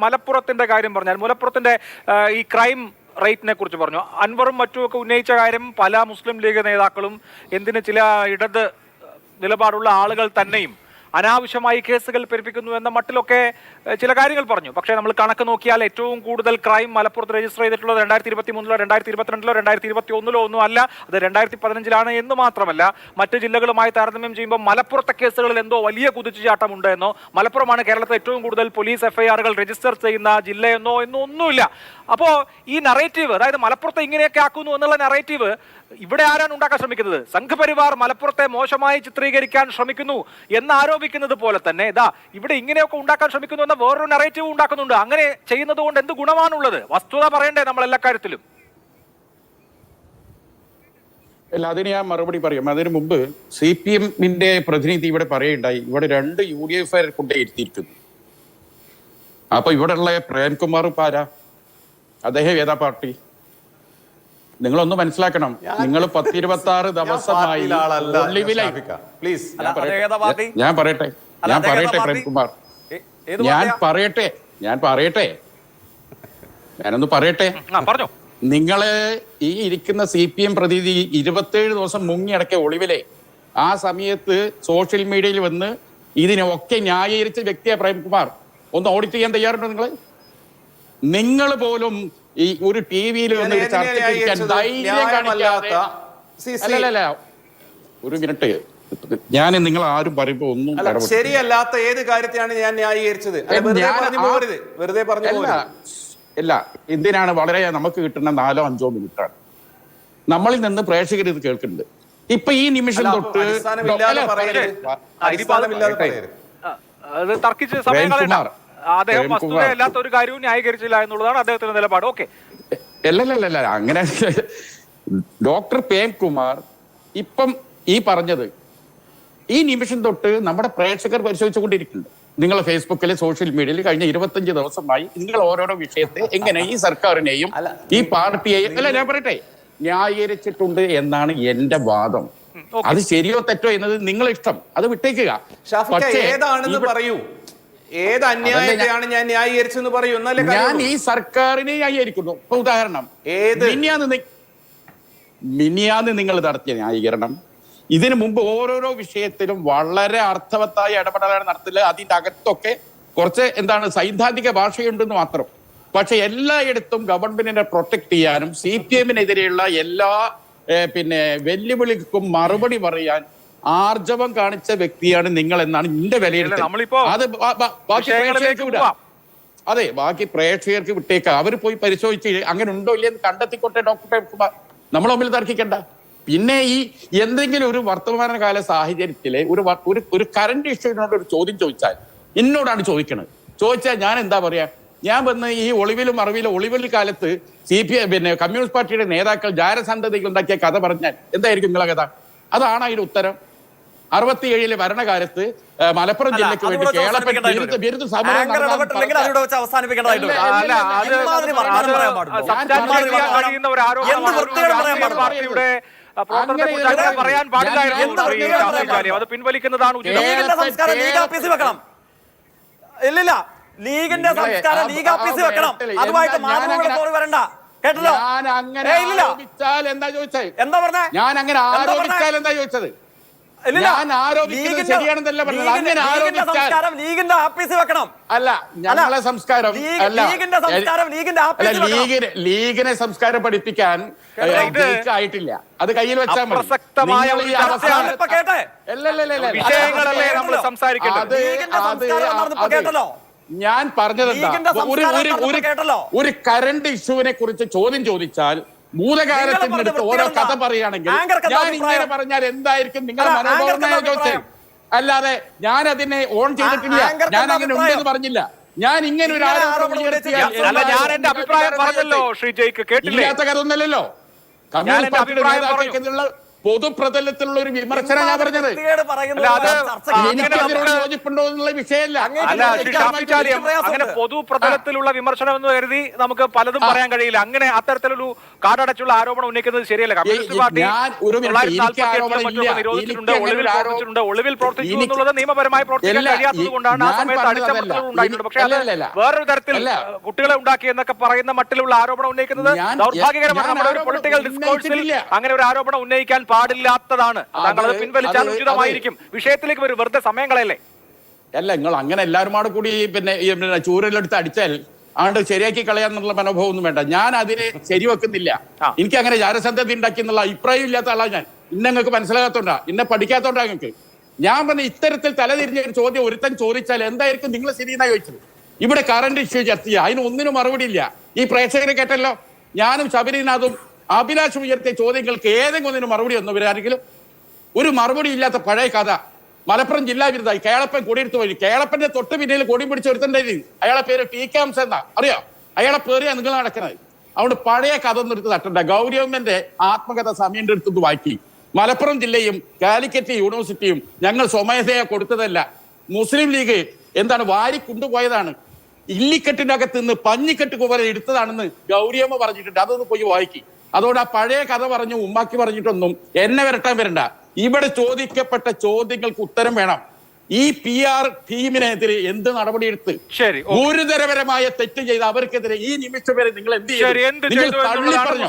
മലപ്പുറത്തിന്റെ കാര്യം പറഞ്ഞാൽ മലപ്പുറത്തിന്റെ ഈ ക്രൈം റേറ്റിനെ കുറിച്ച് പറഞ്ഞു. അൻവറും മറ്റുമൊക്കെ ഉന്നയിച്ച കാര്യം പല മുസ്ലിം ലീഗ് നേതാക്കളും എന്തിന് ചില ഇടത് നിലപാടുള്ള ആളുകൾ തന്നെയും അനാവശ്യമായി കേസുകൾ പെരുപ്പിക്കുന്നു എന്ന മട്ടിലൊക്കെ ചില കാര്യങ്ങൾ പറഞ്ഞു. പക്ഷേ നമ്മൾ കണക്ക് നോക്കിയാൽ ഏറ്റവും കൂടുതൽ ക്രൈം മലപ്പുറത്ത് രജിസ്റ്റർ ചെയ്തിട്ടുള്ളത് 2023-ലോ 2022-ലോ 2021-ലോ ഒന്നും അല്ല, അത് 2015-ലാണ് എന്ന് മാത്രമല്ല മറ്റ് ജില്ലകളുമായി താരതമ്യം ചെയ്യുമ്പോൾ മലപ്പുറത്തെ കേസുകളിൽ എന്തോ വലിയ കുതിച്ചുചാട്ടമുണ്ട് എന്നോ മലപ്പുറമാണ് കേരളത്തിൽ ഏറ്റവും കൂടുതൽ പോലീസ് FIR-കൾ രജിസ്റ്റർ ചെയ്യുന്ന ജില്ലയെന്നോ ഒന്നുമില്ല. അപ്പോൾ ഈ നറേറ്റീവ്, അതായത് മലപ്പുറത്തെ ഇങ്ങനെയൊക്കെ ആക്കുന്നു എന്നുള്ള നറേറ്റീവ് ഇവിടെ ആരാണ് ഉണ്ടാക്കാൻ ശ്രമിക്കുന്നത്? സംഘപരിവാർ മലപ്പുറത്തെ മോശമായി ചിത്രീകരിക്കാൻ ശ്രമിക്കുന്നു എന്ന് ആരോപിക്കുന്നത് പോലെ തന്നെ ഇതാ ഇവിടെ ഇങ്ങനെയൊക്കെ ഉണ്ടാക്കാൻ ശ്രമിക്കുന്നു എന്ന വേറൊരു നറേറ്റീവ് ഉണ്ടാക്കുന്നുണ്ട്. അങ്ങനെ ചെയ്യുന്നത് കൊണ്ട് എന്ത് ഗുണമാണുള്ളത്? വസ്തുത പറയണ്ടേ നമ്മൾ എല്ലാ കാര്യത്തിലും? അല്ല, അതിന് ഞാൻ മറുപടി പറയും. അതിനു മുമ്പ് CPM-ന്റെ പ്രതിനിധി ഇവിടെ പറയുണ്ടായി, ഇവിടെ 2 UDF കൊണ്ടേ ഇരുത്തിയിരിക്കുന്നു. അപ്പൊ ഇവിടെയുള്ള പ്രേംകുമാർ പാര, അദ്ദേഹം ഏതാ പാർട്ടി? നിങ്ങളൊന്ന് മനസ്സിലാക്കണം. നിങ്ങൾ 10-26 ദിവസമായി ഞാൻ പറയട്ടെ പ്രേംകുമാർ, ഞാനൊന്ന് പറയട്ടെ. നിങ്ങള് ഈ ഇരിക്കുന്ന CPM പ്രതിനിധി 27 ദിവസം മുങ്ങിയടക്കിയ ഒളിവിലെ ആ സമയത്ത് സോഷ്യൽ മീഡിയയിൽ വന്ന് ഇതിനൊക്കെ ന്യായീകരിച്ച വ്യക്തിയാ പ്രേംകുമാർ. ഒന്ന് ഓഡിറ്റ് ചെയ്യാൻ തയ്യാറുണ്ടോ? നിങ്ങൾ പോലും ഈ ഒരു TV-യിൽ വന്ന് ചർച്ചയ്ക്ക് ധൈര്യം കാണിക്കാതെ, അല്ലല്ല ഒരു മിനിറ്റ്, ഞാൻ നിങ്ങൾ ആരും പറയുമ്പോ ഒന്നും ശരിയല്ലാത്ത ഏത് കാര്യത്തെയാണ് ഞാൻ ന്യായീകരിച്ചത്? വെറുതെ പറഞ്ഞു അല്ല. എന്തിനാണ് വളരെ നമുക്ക് കിട്ടുന്ന 4-5 മിനിറ്റാണ് നമ്മളിൽ നിന്ന് പ്രേക്ഷകർ ഇത് കേൾക്കുന്നുണ്ട്. ഇപ്പൊ ഈ നിമിഷം തൊട്ട് അദ്ദേഹം വസ്തുതയല്ലാത്ത ഒരു കാര്യവും ന്യായീകരിച്ചില്ല എന്നുള്ളതാണ് അദ്ദേഹത്തിന്റെ നിലപാട്. ഓക്കെ, അല്ലല്ല അങ്ങനെ ഡോക്ടർ പ്രേംകുമാർ ഇപ്പം ഈ പറഞ്ഞത് ഈ നിമിഷം തൊട്ട് നമ്മുടെ പ്രേക്ഷകർ പരിശോധിച്ചുകൊണ്ടിരിക്കുന്നുണ്ട്. നിങ്ങൾ ഫേസ്ബുക്കിൽ സോഷ്യൽ മീഡിയയിൽ കഴിഞ്ഞ 25 ദിവസമായി നിങ്ങൾ ഓരോരോ വിഷയത്തെ എങ്ങനെ ഈ സർക്കാരിനെയും ഈ പാർട്ടിയെയും ഞാൻ പറയട്ടെ ന്യായീകരിച്ചിട്ടുണ്ട് എന്നാണ് എന്റെ വാദം. അത് ശരിയോ തെറ്റോ എന്നത് നിങ്ങളെ ഇഷ്ടം, അത് വിട്ടേക്കുക. ഏതാണെന്ന് പറയൂ, ഏത് അന്യായത്തെയാണ് ഞാൻ ന്യായീകരിച്ചെന്ന് പറയൂ. ഞാൻ ഈ സർക്കാരിനെ ന്യായീകരിക്കുന്നു. ഇപ്പൊ ഉദാഹരണം, മിനിയാന്ന് നിങ്ങൾ നടത്തിയ ന്യായീകരണം, ഇതിനു മുമ്പ് ഓരോരോ വിഷയത്തിലും വളരെ അർത്ഥവത്തായ ഇടപെടലാണ് നടത്തില്ല. അതിന്റെ അകത്തൊക്കെ കുറച്ച് സൈദ്ധാന്തിക ഭാഷയുണ്ടെന്ന് മാത്രം. പക്ഷെ എല്ലായിടത്തും ഗവൺമെന്റിനെ പ്രൊട്ടക്ട് ചെയ്യാനും CPM-നെതിരെയുള്ള എല്ലാ വെല്ലുവിളിക്കും മറുപടി പറയാൻ ആർജവം കാണിച്ച വ്യക്തിയാണ് നിങ്ങൾ എന്നാണ് എന്റെ വിലയിരുത്തൽ. അത് ബാക്കി പ്രേക്ഷകർക്ക് വിട്ടേക്ക, അവർ പോയി പരിശോധിച്ച് അങ്ങനെ ഉണ്ടോ ഇല്ലെന്ന് കണ്ടെത്തിക്കോട്ടെ. ഡോക്ടർ നമ്മൾ തമ്മിൽ തർക്കിക്കണ്ട. പിന്നെ ഈ എന്തെങ്കിലും ഒരു വർത്തമാനകാല സാഹചര്യത്തിലെ ഒരു കറന്റ് ഇഷ്യൂവിനോട് ഒരു ചോദ്യം ചോദിച്ചാൽ എന്നോടാണ് ചോദിക്കണത്. ചോദിച്ചാൽ ഞാൻ എന്താ പറയാ? ഞാൻ വന്ന് ഈ ഒളിവിൽ കാലത്ത് കമ്മ്യൂണിസ്റ്റ് പാർട്ടിയുടെ നേതാക്കൾ ജാരസന്ധതികൾ ഉണ്ടാക്കിയ കഥ പറഞ്ഞാൽ എന്തായിരിക്കും നിങ്ങളെ കഥ? അതാണ് അതിന്റെ ഉത്തരം. 67-ലെ ഭരണകാലത്ത് മലപ്പുറം ജില്ലയ്ക്ക് വേണ്ടി ബിരുദ സമരം പറയാൻ പാടില്ലായിരുന്നു, അത് പിൻവലിക്കുന്നതാണ് ഇല്ലില്ല. ലീഗിന്റെ സംസ്കാരം ലീഗ് ഓഫീസിൽ വെക്കണം. അതുമായിട്ട് വരണ്ട. കേട്ടല്ലോ? എന്താ ചോദിച്ചത്? എന്താ പറഞ്ഞേ? ഞാൻ അങ്ങനെ ആരോപിച്ചാൽ എന്താ ചോദിച്ചത്? ലീഗിന്റെ ആഫീസിൽ വെക്കണം. അല്ല, ഞങ്ങളെ സംസ്കാരം ലീഗിനെ സംസ്കാരം പഠിപ്പിക്കാൻ ആയിട്ടില്ല. അത് കയ്യിൽ വെച്ചാൽ ഞാൻ പറഞ്ഞത് ഒരു കറണ്ട് ഇഷ്യൂവിനെ കുറിച്ച് ചോദ്യം ചോദിച്ചാൽ ഭൂതകാലത്തിനടുത്ത് ഓരോ കഥ പറയുകയാണെങ്കിൽ ഞാൻ ഇങ്ങനെ പറഞ്ഞാൽ എന്തായിരിക്കും നിങ്ങളുടെ മനോഭാവം ചോദിച്ചത്? അല്ലാതെ ഞാൻ അതിനെ ഓൺ ചെയ്തിട്ടില്ല, ഞാൻ അങ്ങനെ ഉണ്ടെന്ന് പറഞ്ഞില്ല. ഞാൻ ഇങ്ങനെ ഒരു ഇല്ലാത്ത കഥ ഒന്നല്ലല്ലോ. കമ്മ്യൂണിസ്റ്റ് പാർട്ടിയുടെ നേതാക്കൾക്കെതിരെയുള്ള പൊതുപ്രതലത്തിലുള്ള ഒരു വിമർശനം ഞാൻ പറഞ്ഞത്. അല്ല, അത് എനിക്ക് അതിനോട് യോജിപ്പുണ്ടോ എന്നുള്ള വിഷയമല്ല. അല്ല, ശ്രീ ഷാഫി ചാലിയം, അങ്ങനെ പൊതുപ്രതലത്തിലുള്ള വിമർശനം എന്ന് കരുതി നമുക്ക് പലതും പറയാൻ കഴിയില്ല. അങ്ങനെ അത്തരത്തിലൊരു കാടടച്ചുള്ള ആരോപണം ഉന്നയിക്കുന്നത് ശരിയല്ല. കമ്മ്യൂണിസ്റ്റ് പാർട്ടി നിരോധിച്ചിട്ടുണ്ട്, ഒളിവിൽ പ്രവർത്തിച്ചു എന്നുള്ളത് നിയമപരമായി പ്രവർത്തിക്കാൻ കഴിയാത്തത് കൊണ്ടാണ് ആ സമയത്ത് അടിച്ചമർത്തലുകൾ ഉണ്ടായിട്ടുണ്ട്. പക്ഷേ അത് വേറൊരു തരത്തിൽ കുട്ടികളെ ഉണ്ടാക്കി എന്നൊക്കെ പറയുന്ന മട്ടിലുള്ള ആരോപണം ഉന്നയിക്കുന്നത് ദൗർഭാഗ്യകരമാണ്. നമ്മുടെ ഒരു പൊളിറ്റിക്കൽ ഡിസ്കോഴ്സിൽ അങ്ങനെ ഒരു ആരോപണം ഉന്നയിക്കാൻ പാടില്ലാത്തതാണ്. താങ്കൾ അത് പിൻവലിച്ചാൽ ഉചിതമായിരിക്കും. വിഷയത്തിലേക്ക് വരും, വെറുതെ സമയം കളയല്ലേ. അല്ല, നിങ്ങൾ അങ്ങനെ എല്ലാവരും കൂടി പിന്നെ ചൂരലെടുത്ത് അടിച്ചാൽ ആണ്ട് ശരിയാക്കി കളയാന്നുള്ള മനോഭാവം ഒന്നും വേണ്ട. ഞാൻ അതിനെ ശരിവെക്കുന്നില്ല. എനിക്ക് അങ്ങനെ ജാരസന്ധത ഉണ്ടാക്കി എന്നുള്ള അഭിപ്രായം ഇല്ലാത്ത ആളാണ് ഞാൻ. ഇന്നെ നിങ്ങൾക്ക് മനസ്സിലാകാത്തോണ്ടാ, ഇന്നെ പഠിക്കാത്തോണ്ടാ നിങ്ങൾക്ക്. ഞാൻ പറഞ്ഞ ഇത്തരത്തിൽ തലതിരിഞ്ഞ ഒരു ചോദ്യം ഒരുത്തൻ ചോദിച്ചാൽ എന്തായിരിക്കും നിങ്ങൾ ശരിയെന്നാ ചോദിച്ചത്. ഇവിടെ കറണ്ട് ഇഷ്യൂ ചർച്ച ചെയ്യുക, അതിന് ഒന്നിനും മറുപടി ഇല്ല. ഈ പ്രേക്ഷകരെ കേട്ടല്ലോ, ഞാനും ശബരിനാഥും അഭിലാഷും ഉയർത്തിയ ചോദ്യങ്ങൾക്ക് ഏതെങ്കിലും ഒന്നിനും മറുപടി ഒന്നും ഇവരാരെങ്കിലും ഒരു മറുപടി ഇല്ലാത്ത പഴയ കഥ. മലപ്പുറം ജില്ലാ വിരുദ്ധായി കേളപ്പൻ കൊടിയെടുത്ത് വഴി, കേളപ്പന്റെ തൊട്ട് പിന്നിൽ കൊടി പിടിച്ച് ഒരുത്തണ്ടായിരുന്നു. അയാളെ പേര് ടി കാംസ് എന്നാ, അറിയോ? അയാളെ പേരെയാ നിങ്ങൾ നടക്കുന്നത്. അതുകൊണ്ട് പഴയ കഥ ഒന്നും എടുത്ത് തട്ടണ്ട. ഗൗരിയമ്മന്റെ ആത്മകഥ സമയം എടുത്തത് വായിക്കി. മലപ്പുറം ജില്ലയും കാലിക്കറ്റ് യൂണിവേഴ്സിറ്റിയും ഞങ്ങൾ സ്വമേധയാ കൊടുത്തതല്ല. മുസ്ലിം ലീഗ് എന്താണ് വാരി കൊണ്ടുപോയതാണ്. ഇല്ലിക്കെട്ടിന്റെ അകത്ത് നിന്ന് പഞ്ഞിക്കെട്ട് കുവര എടുത്തതാണെന്ന് ഗൗരിയമ്മ പറഞ്ഞിട്ടുണ്ട്. അതൊന്ന് പോയി വായിക്കി. അതുകൊണ്ട് ആ പഴയ കഥ പറഞ്ഞു ഉമ്മാക്കി പറഞ്ഞിട്ടൊന്നും എന്നെ വരട്ടാൻ വരണ്ട. ഇവിടെ ചോദിക്കപ്പെട്ട ചോദ്യങ്ങൾക്ക് ഉത്തരം വേണം. ഈ PR ടീമിനെതിരെ എന്ത് നടപടിയെടുത്ത് ഗുരുതരപരമായ തെറ്റ് ചെയ്ത് അവർക്കെതിരെ ഈ നിമിഷം വരെ നിങ്ങൾ എന്ത് ചെയ്തു? നിങ്ങൾ തള്ളി പറഞ്ഞു.